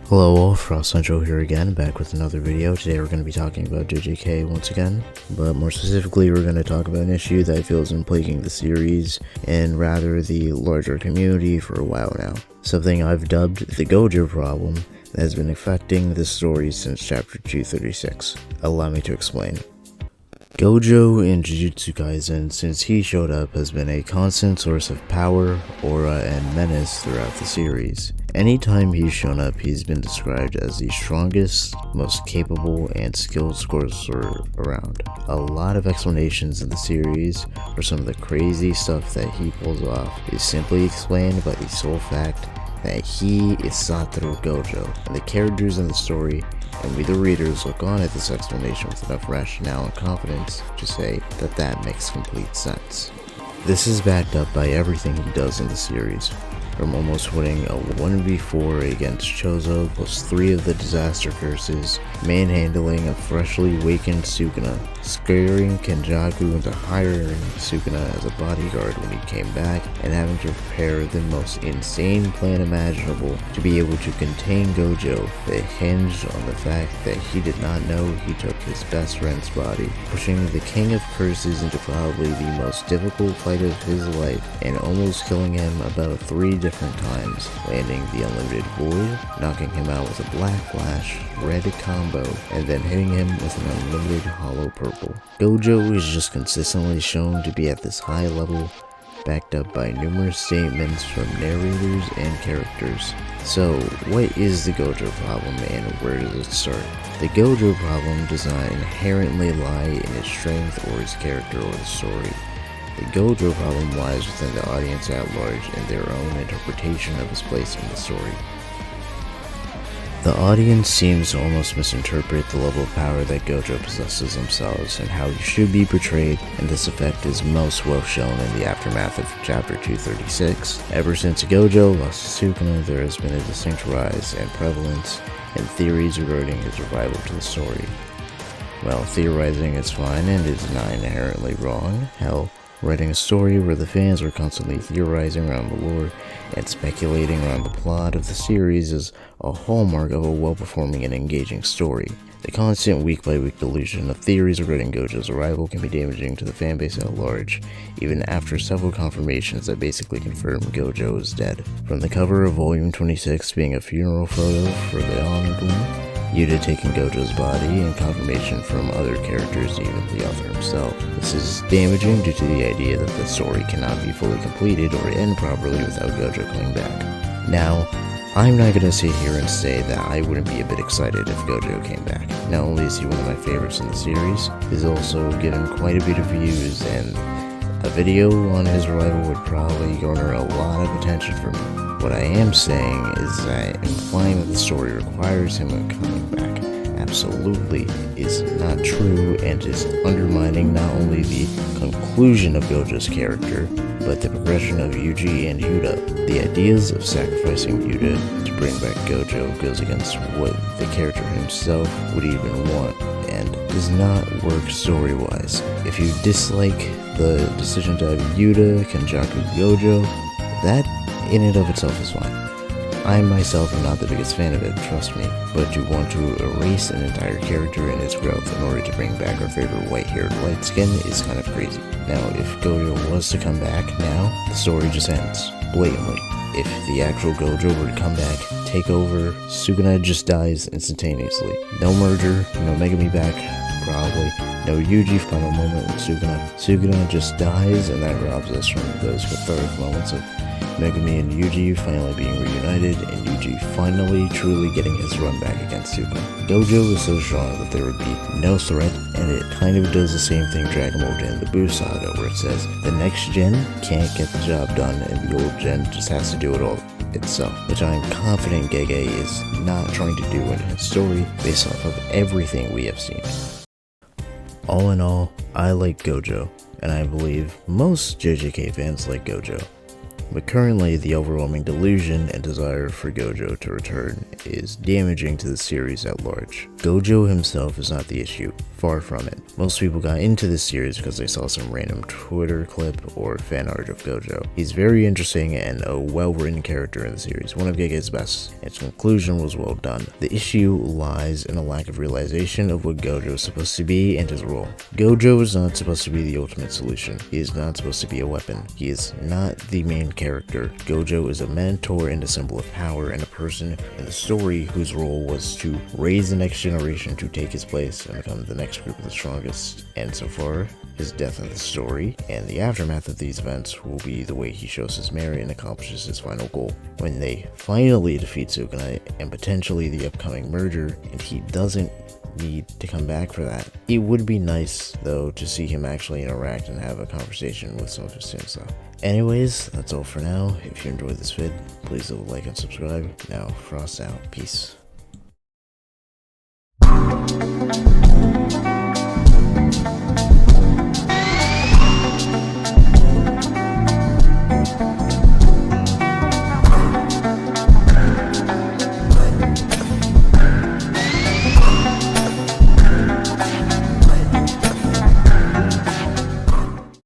Hello all, Frost Central here again, back with another video. Today we're going to be talking about JJK once again, but more specifically we're going to talk about an issue that I feel has been plaguing the series and rather the larger community for a while now. Something I've dubbed the Gojo problem that has been affecting the story since chapter 236. Allow me to explain. Gojo in Jujutsu Kaisen, since he showed up, has been a constant source of power, aura, and menace throughout the series. Anytime he's shown up, he's been described as the strongest, most capable, and skilled sorcerer around. A lot of explanations in the series for some of the crazy stuff that he pulls off is simply explained by the sole fact that he is Satoru Gojo, and the characters in the story and we the readers look on at this explanation with enough rationale and confidence to say that that makes complete sense. This is backed up by everything he does in the series, from almost winning a 1v4 against Chozo plus 3 of the disaster curses, manhandling a freshly awakened Sukuna, scaring Kenjaku into hiring Sukuna as a bodyguard when he came back, and having to prepare the most insane plan imaginable to be able to contain Gojo that hinged on the fact that he did not know he took his best friend's body, pushing the King of Curses into probably the most difficult fight of his life and almost killing him about 3 different times, landing the Unlimited Void, knocking him out with a Black Flash, Red combo, and then hitting him with an Unlimited Hollow Purple. Gojo is just consistently shown to be at this high level, backed up by numerous statements from narrators and characters. So, what is the Gojo problem and where does it start? The Gojo problem does not inherently lie in his strength or his character or the story. The Gojo problem lies within the audience at large and their own interpretation of his place in the story. The audience seems to almost misinterpret the level of power that Gojo possesses themselves and how he should be portrayed, and this effect is most well shown in the aftermath of chapter 236. Ever since Gojo lost to Sukuna, there has been a distinct rise and prevalence in theories regarding his revival to the story. Well, theorizing is fine and is not inherently wrong. Hell, writing a story where the fans are constantly theorizing around the lore and speculating around the plot of the series is a hallmark of a well-performing and engaging story. The constant week-by-week delusion of theories regarding Gojo's arrival can be damaging to the fanbase at large, even after several confirmations that basically confirm Gojo is dead. From the cover of Volume 26 being a funeral photo for the honored one, Yuji taking Gojo's body, and confirmation from other characters, even the author himself. This is damaging due to the idea that the story cannot be fully completed or end properly without Gojo coming back. Now, I'm not gonna sit here and say that I wouldn't be a bit excited if Gojo came back. Not only is he one of my favorites in the series, he's also given quite a bit of views, and a video on his arrival would probably garner a lot of attention from me. What I am saying is that implying that the story requires him coming back absolutely is not true and is undermining not only the conclusion of Gojo's character, but the progression of Yuji and Yuta. The ideas of sacrificing Yuta to bring back Gojo goes against what the character himself would even want and does not work story-wise. If you dislike the decision to have Yuta, Kenjaku, Gojo, that in and of itself is fine. I myself am not the biggest fan of it, trust me, but to want to erase an entire character and its growth in order to bring back our favorite white-haired light skin is kind of crazy. Now, if Gojo was to come back now, the story just ends, blatantly. If the actual Gojo were to come back, take over, Sukuna just dies instantaneously. No merger, no Megami back, probably. No Yuji final moment with Sukuna. Sukuna just dies, and that robs us from those cathartic moments of Megami and Yuji finally being reunited, and Yuji finally truly getting his run back against Sukuna. Gojo is so strong that there would be no threat, and it kind of does the same thing Dragon Ball did in the Buu saga, where it says the next gen can't get the job done, and the old gen just has to do it all itself, which I am confident Gege is not trying to do in his story based off of everything we have seen. All in all, I like Gojo, and I believe most JJK fans like Gojo. but currently the overwhelming delusion and desire for Gojo to return is damaging to the series at large. Gojo himself is not the issue, far from it. Most people got into this series because they saw some random Twitter clip or fan art of Gojo. He's very interesting and a well-written character in the series, one of Gege's best. Its conclusion was well done. The issue lies in a lack of realization of what Gojo is supposed to be and his role. Gojo is not supposed to be the ultimate solution. He is not supposed to be a weapon. He is not the main character. Gojo is a mentor and a symbol of power, and a person in the story whose role was to raise the next generation to take his place and become the next group of the strongest. And so far, his death in the story and the aftermath of these events will be the way he shows his merit and accomplishes his final goal. When they finally defeat Sukunai and potentially the upcoming merger, and he doesn't need to come back for that. It would be nice though to see him actually interact and have a conversation with some of his students though. Anyways, that's all for now. If you enjoyed this vid, please leave a like and subscribe. Now, Frost out. Peace.